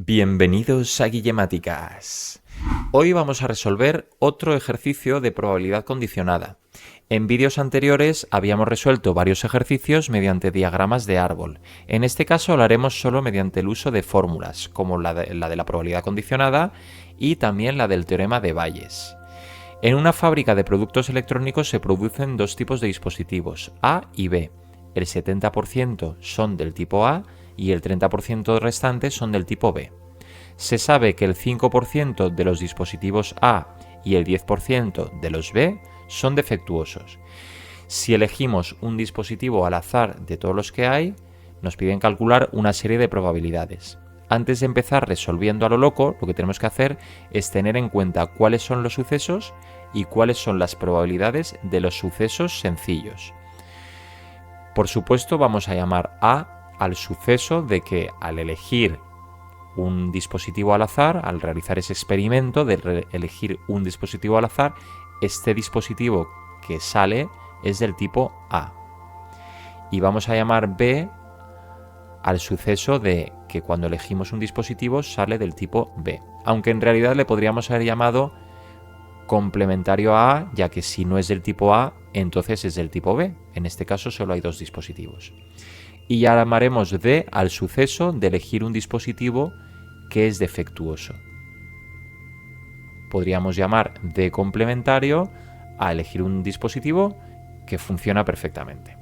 Bienvenidos a Guillemáticas. Hoy vamos a resolver otro ejercicio de probabilidad condicionada. En vídeos anteriores habíamos resuelto varios ejercicios mediante diagramas de árbol. En este caso lo haremos solo mediante el uso de fórmulas, como la de la probabilidad condicionada y también la del teorema de Bayes. En una fábrica de productos electrónicos se producen dos tipos de dispositivos, A y B. El 70% son del tipo A y el 30% restante son del tipo B. Se sabe que el 5% de los dispositivos A y el 10% de los B son defectuosos. Si elegimos un dispositivo al azar de todos los que hay, nos piden calcular una serie de probabilidades. Antes de empezar resolviendo a lo loco, lo que tenemos que hacer es tener en cuenta cuáles son los sucesos y cuáles son las probabilidades de los sucesos sencillos. Por supuesto, vamos a llamar A al suceso de que al elegir un dispositivo al azar, al realizar ese experimento de elegir un dispositivo al azar, este dispositivo que sale es del tipo A. Y vamos a llamar B al suceso de que cuando elegimos un dispositivo sale del tipo B. Aunque en realidad le podríamos haber llamado complementario a A, ya que si no es del tipo A, entonces es del tipo B. En este caso solo hay dos dispositivos. Y llamaremos D al suceso de elegir un dispositivo que es defectuoso. Podríamos llamar D complementario a elegir un dispositivo que funciona perfectamente.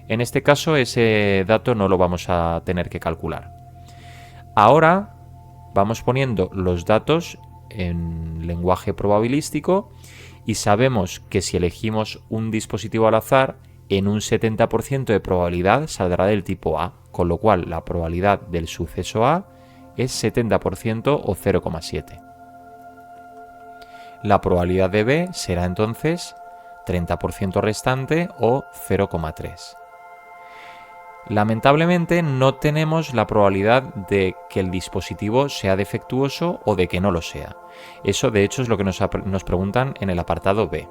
En este caso ese dato no lo vamos a tener que calcular. Ahora vamos poniendo los datos en lenguaje probabilístico y sabemos que si elegimos un dispositivo al azar, en un 70% de probabilidad saldrá del tipo A, con lo cual la probabilidad del suceso A es 70% o 0,7. La probabilidad de B será entonces 30% restante o 0,3. Lamentablemente no tenemos la probabilidad de que el dispositivo sea defectuoso o de que no lo sea. Eso de hecho es lo que nos preguntan en el apartado B.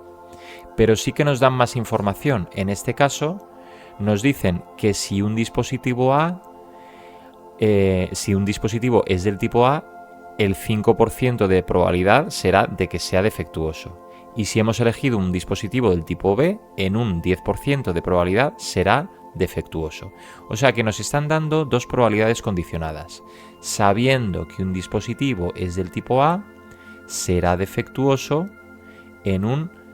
Pero sí que nos dan más información. En este caso nos dicen que si un dispositivo es del tipo A, el 5% de probabilidad será de que sea defectuoso. Y si hemos elegido un dispositivo del tipo B, en un 10% de probabilidad será defectuoso. O sea que nos están dando dos probabilidades condicionadas. Sabiendo que un dispositivo es del tipo A, será defectuoso en un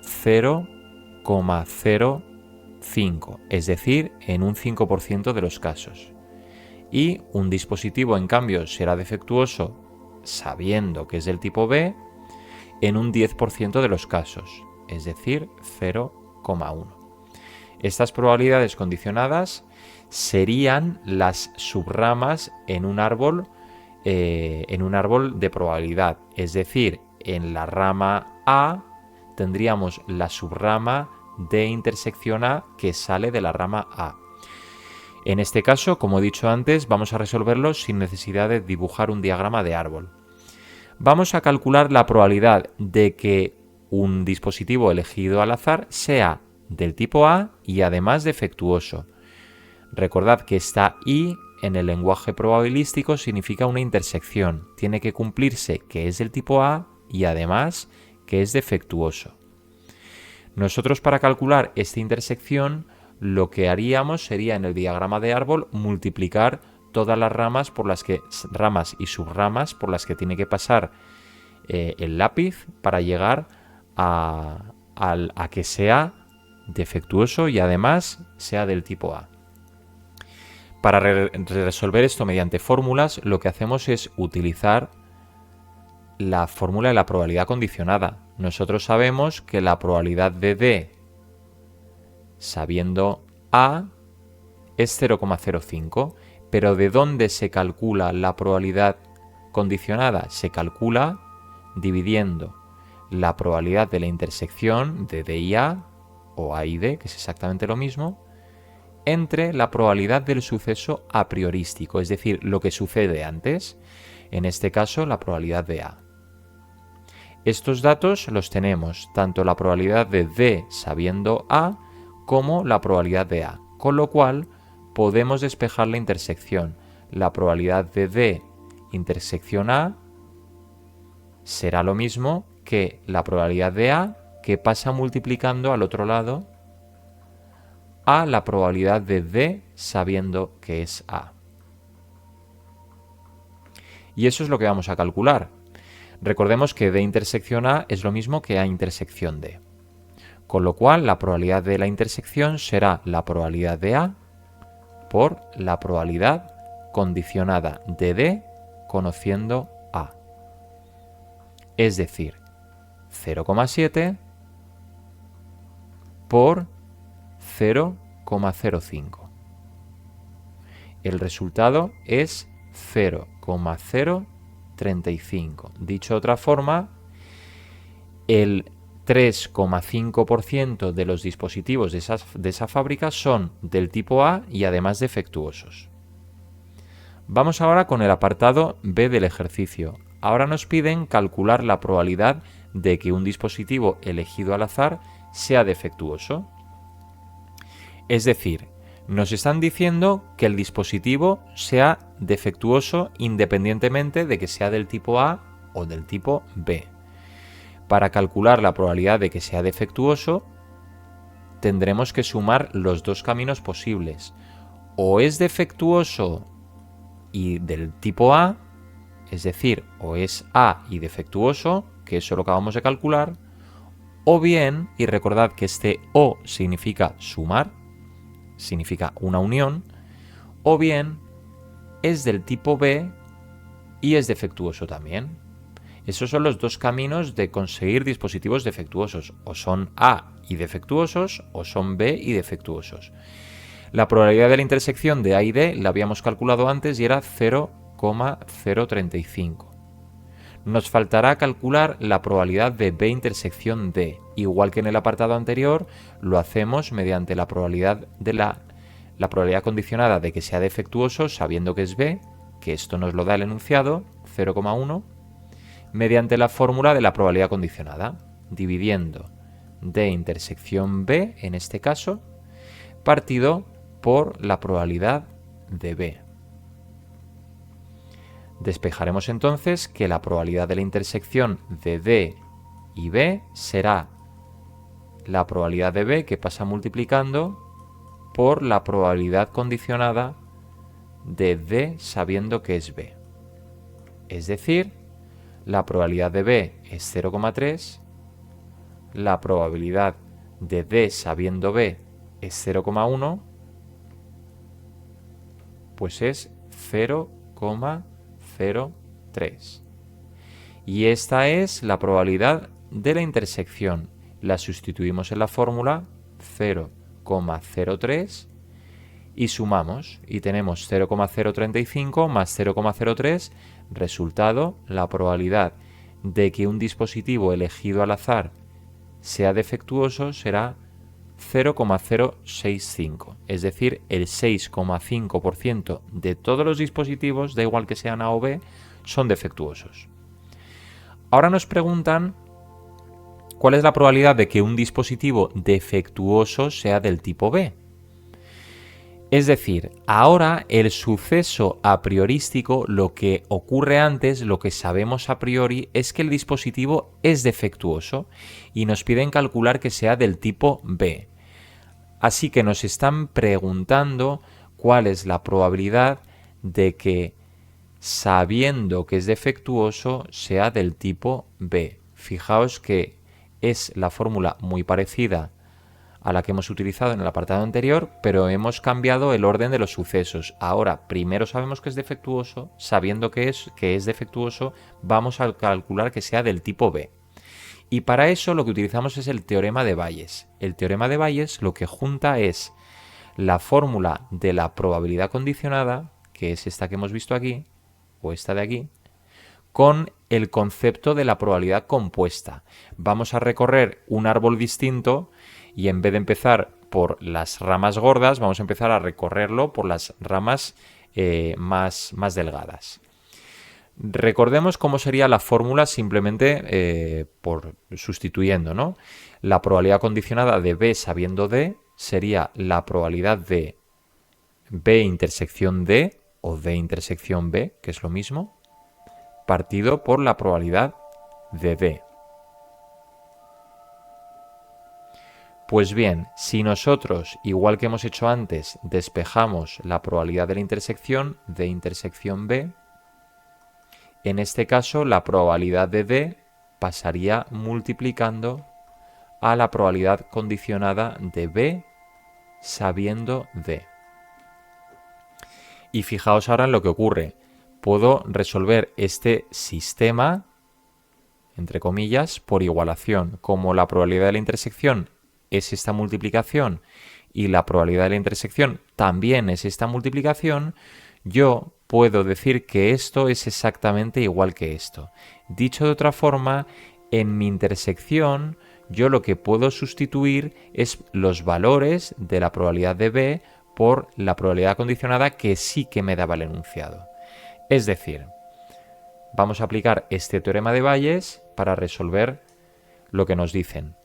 0,05, es decir, en un 5% de los casos. Y un dispositivo, en cambio, será defectuoso sabiendo que es del tipo B en un 10% de los casos, es decir, 0,1. Estas probabilidades condicionadas serían las subramas en un árbol de probabilidad, es decir, en la rama A tendríamos la subrama de intersección A que sale de la rama A. En este caso, como he dicho antes, vamos a resolverlo sin necesidad de dibujar un diagrama de árbol. Vamos a calcular la probabilidad de que un dispositivo elegido al azar sea del tipo A y además defectuoso. Recordad que esta I en el lenguaje probabilístico significa una intersección. Tiene que cumplirse que es del tipo A y además que es defectuoso. Nosotros para calcular esta intersección lo que haríamos sería en el diagrama de árbol multiplicar todas las ramas y subramas por las que tiene que pasar el lápiz para llegar a que sea defectuoso y además sea del tipo A. Para resolver esto mediante fórmulas, lo que hacemos es utilizar la fórmula de la probabilidad condicionada. Nosotros sabemos que la probabilidad de D, sabiendo A, es 0,05, pero ¿de dónde se calcula la probabilidad condicionada? Se calcula dividiendo la probabilidad de la intersección de D y A, o A y D, que es exactamente lo mismo, entre la probabilidad del suceso a priorístico, es decir, lo que sucede antes, en este caso la probabilidad de A. Estos datos los tenemos tanto la probabilidad de D sabiendo A como la probabilidad de A, con lo cual podemos despejar la intersección. La probabilidad de D intersección A será lo mismo que la probabilidad de A, que pasa multiplicando al otro lado a la probabilidad de D sabiendo que es A. Y eso es lo que vamos a calcular. Recordemos que D intersección A es lo mismo que A intersección D. Con lo cual, la probabilidad de la intersección será la probabilidad de A por la probabilidad condicionada de D conociendo A. Es decir, 0,7 por 0,05. El resultado es 0,035. Dicho de otra forma, el 3,5% de los dispositivos de esa fábrica son del tipo A y además defectuosos. Vamos ahora con el apartado B del ejercicio. Ahora nos piden calcular la probabilidad de que un dispositivo elegido al azar sea defectuoso. Es decir, nos están diciendo que el dispositivo sea defectuoso independientemente de que sea del tipo A o del tipo B. Para calcular la probabilidad de que sea defectuoso, tendremos que sumar los dos caminos posibles. O es defectuoso y del tipo A, es decir, o es A y defectuoso, que eso lo acabamos de calcular, o bien, y recordad que este O significa sumar, significa una unión, o bien es del tipo B y es defectuoso también. Esos son los dos caminos de conseguir dispositivos defectuosos, o son A y defectuosos o son B y defectuosos. La probabilidad de la intersección de A y D la habíamos calculado antes y era 0,035. Nos faltará calcular la probabilidad de B intersección D. Igual que en el apartado anterior, lo hacemos mediante la probabilidad la probabilidad condicionada de que sea defectuoso sabiendo que es B, que esto nos lo da el enunciado, 0,1, mediante la fórmula de la probabilidad condicionada, dividiendo D intersección B, en este caso, partido por la probabilidad de B. Despejaremos entonces que la probabilidad de la intersección de D y B será la probabilidad de B que pasa multiplicando por la probabilidad condicionada de D sabiendo que es B. Es decir, la probabilidad de B es 0,3, la probabilidad de D sabiendo B es 0,1, pues es 0,03. Y esta es la probabilidad de la intersección. La sustituimos en la fórmula 0,03 y sumamos y tenemos 0,035 más 0,03, resultado, la probabilidad de que un dispositivo elegido al azar sea defectuoso será 0,065, es decir, el 6,5% de todos los dispositivos, da igual que sean A o B, son defectuosos. Ahora nos preguntan cuál es la probabilidad de que un dispositivo defectuoso sea del tipo B. Es decir, ahora el suceso a priorístico, lo que ocurre antes, lo que sabemos a priori, es que el dispositivo es defectuoso y nos piden calcular que sea del tipo B. Así que nos están preguntando cuál es la probabilidad de que, sabiendo que es defectuoso, sea del tipo B. Fijaos que es la fórmula muy parecida a la que hemos utilizado en el apartado anterior, pero hemos cambiado el orden de los sucesos. Ahora, primero sabemos que es defectuoso, sabiendo que es defectuoso, vamos a calcular que sea del tipo B. Y para eso lo que utilizamos es el teorema de Bayes. El teorema de Bayes lo que junta es la fórmula de la probabilidad condicionada, que es esta que hemos visto aquí, o esta de aquí, con el concepto de la probabilidad compuesta. Vamos a recorrer un árbol distinto y en vez de empezar por las ramas gordas, vamos a empezar a recorrerlo por las ramas más delgadas. Recordemos cómo sería la fórmula simplemente por sustituyendo, ¿no? La probabilidad condicionada de B sabiendo D sería la probabilidad de B intersección D o D intersección B, que es lo mismo, partido por la probabilidad de D. Pues bien, si nosotros, igual que hemos hecho antes, despejamos la probabilidad de la intersección, D intersección B, en este caso la probabilidad de D pasaría multiplicando a la probabilidad condicionada de B sabiendo D. Y fijaos ahora en lo que ocurre. Puedo resolver este sistema, entre comillas, por igualación. Como la probabilidad de la intersección es esta multiplicación y la probabilidad de la intersección también es esta multiplicación, yo puedo decir que esto es exactamente igual que esto. Dicho de otra forma, en mi intersección yo lo que puedo sustituir es los valores de la probabilidad de B por la probabilidad condicionada que sí que me daba el enunciado. Es decir, vamos a aplicar este teorema de Bayes para resolver lo que nos dicen.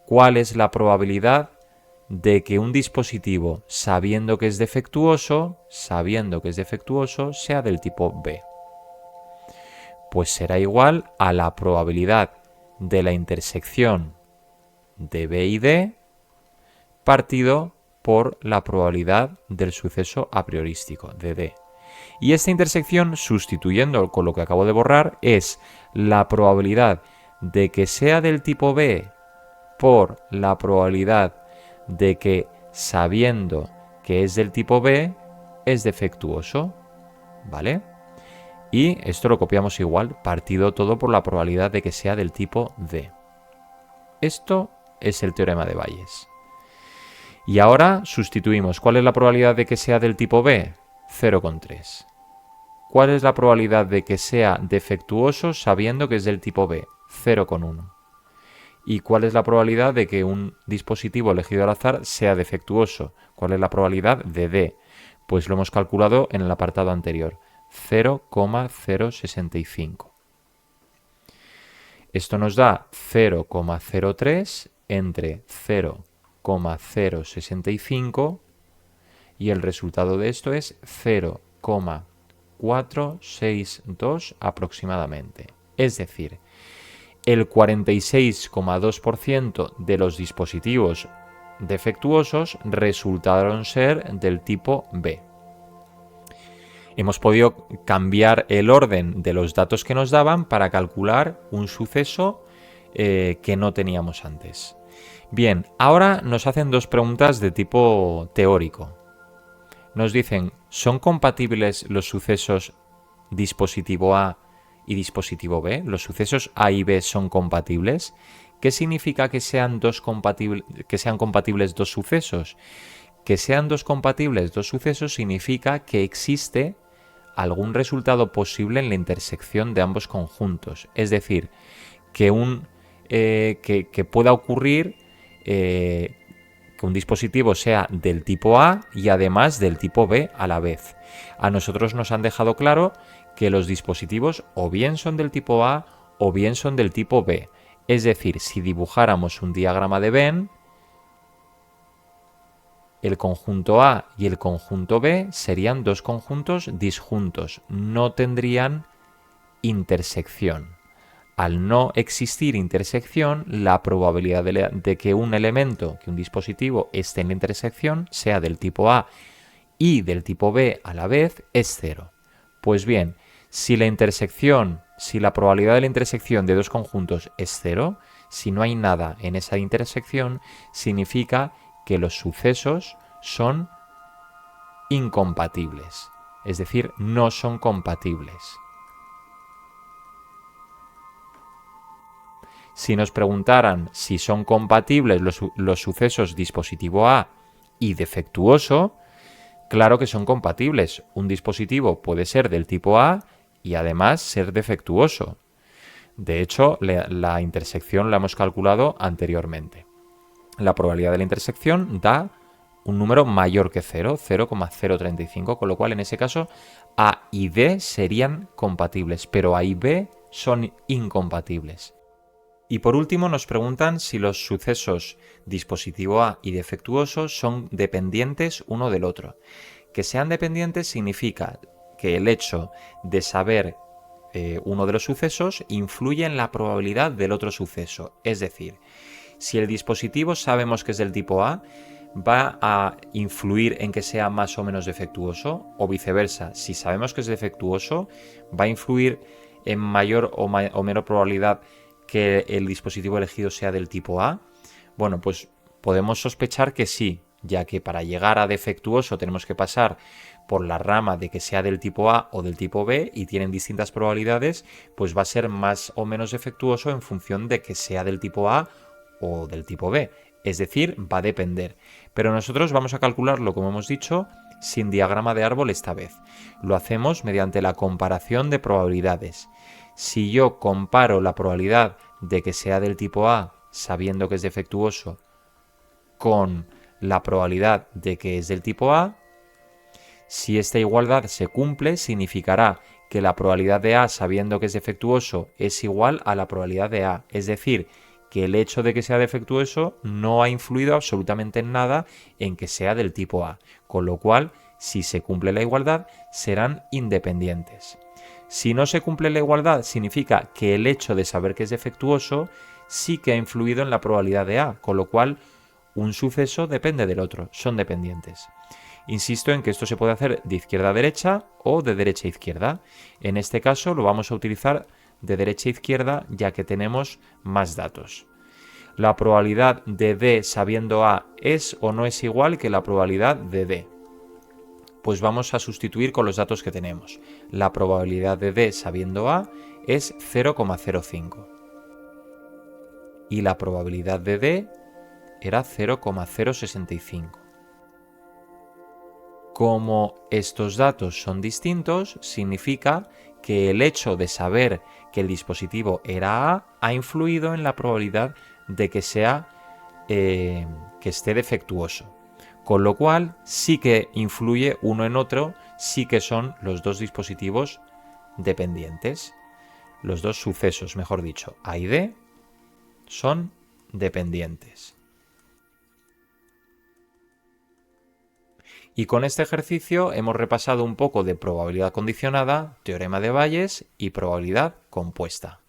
¿Cuál es la probabilidad de que un dispositivo, sabiendo que es defectuoso, sea del tipo B? Pues será igual a la probabilidad de la intersección de B y D partido por la probabilidad del suceso a priorístico de D. Y esta intersección, sustituyendo con lo que acabo de borrar, es la probabilidad de que sea del tipo B por la probabilidad de que, sabiendo que es del tipo B, es defectuoso, ¿vale? Y esto lo copiamos igual, partido todo por la probabilidad de que sea del tipo D. Esto es el teorema de Bayes. Y ahora sustituimos. ¿Cuál es la probabilidad de que sea del tipo B? 0,3. ¿Cuál es la probabilidad de que sea defectuoso sabiendo que es del tipo B? 0,1. ¿Y cuál es la probabilidad de que un dispositivo elegido al azar sea defectuoso? ¿Cuál es la probabilidad de D? Pues lo hemos calculado en el apartado anterior, 0,065. Esto nos da 0,03 entre 0,065 y el resultado de esto es 0,462 aproximadamente. Es decir, el 46,2% de los dispositivos defectuosos resultaron ser del tipo B. Hemos podido cambiar el orden de los datos que nos daban para calcular un suceso que no teníamos antes. Bien, ahora nos hacen dos preguntas de tipo teórico. Nos dicen, ¿son compatibles los sucesos dispositivo A y dispositivo B? ¿Los sucesos A y B son compatibles? ¿Qué significa que sean compatibles dos sucesos? Que sean compatibles dos sucesos significa que existe algún resultado posible en la intersección de ambos conjuntos. Es decir, que pueda ocurrir que un dispositivo sea del tipo A y además del tipo B a la vez. A nosotros nos han dejado claro que los dispositivos o bien son del tipo A o bien son del tipo B. Es decir, si dibujáramos un diagrama de Venn, el conjunto A y el conjunto B serían dos conjuntos disjuntos, no tendrían intersección. Al no existir intersección, la probabilidad de que un elemento, que un dispositivo esté en la intersección, sea del tipo A y del tipo B a la vez, es 0. Pues bien, si la probabilidad de la intersección de dos conjuntos es 0, si no hay nada en esa intersección, significa que los sucesos son incompatibles, es decir, no son compatibles. Si nos preguntaran si son compatibles los sucesos dispositivo A y defectuoso, claro que son compatibles. Un dispositivo puede ser del tipo A y además ser defectuoso. De hecho, la intersección la hemos calculado anteriormente. La probabilidad de la intersección da un número mayor que 0, 0,035, con lo cual en ese caso A y D serían compatibles, pero A y B son incompatibles. Y por último nos preguntan si los sucesos dispositivo A y defectuoso son dependientes uno del otro. Que sean dependientes significa que el hecho de saber uno de los sucesos influye en la probabilidad del otro suceso. Es decir, si el dispositivo sabemos que es del tipo A, va a influir en que sea más o menos defectuoso, o viceversa, si sabemos que es defectuoso, va a influir en mayor o menor probabilidad que el dispositivo elegido sea del tipo A. Bueno, pues podemos sospechar que sí, ya que para llegar a defectuoso tenemos que pasar por la rama de que sea del tipo A o del tipo B y tienen distintas probabilidades, pues va a ser más o menos defectuoso en función de que sea del tipo A o del tipo B. Es decir, va a depender. Pero nosotros vamos a calcularlo, como hemos dicho, sin diagrama de árbol esta vez. Lo hacemos mediante la comparación de probabilidades. Si yo comparo la probabilidad de que sea del tipo A, sabiendo que es defectuoso, con la probabilidad de que es del tipo A, si esta igualdad se cumple, significará que la probabilidad de A, sabiendo que es defectuoso, es igual a la probabilidad de A. Es decir, que el hecho de que sea defectuoso no ha influido absolutamente en nada en que sea del tipo A. Con lo cual, si se cumple la igualdad, serán independientes. Si no se cumple la igualdad, significa que el hecho de saber que es defectuoso sí que ha influido en la probabilidad de A, con lo cual un suceso depende del otro, son dependientes. Insisto en que esto se puede hacer de izquierda a derecha o de derecha a izquierda. En este caso lo vamos a utilizar de derecha a izquierda ya que tenemos más datos. La probabilidad de D sabiendo A es o no es igual que la probabilidad de D. Pues vamos a sustituir con los datos que tenemos. La probabilidad de D sabiendo A es 0,05 y la probabilidad de D era 0,065. Como estos datos son distintos, significa que el hecho de saber que el dispositivo era A ha influido en la probabilidad de que esté defectuoso. Con lo cual sí que influye uno en otro, sí que son los dos dispositivos dependientes. Los dos sucesos, mejor dicho, A y D, son dependientes. Y con este ejercicio hemos repasado un poco de probabilidad condicionada, teorema de Bayes y probabilidad compuesta.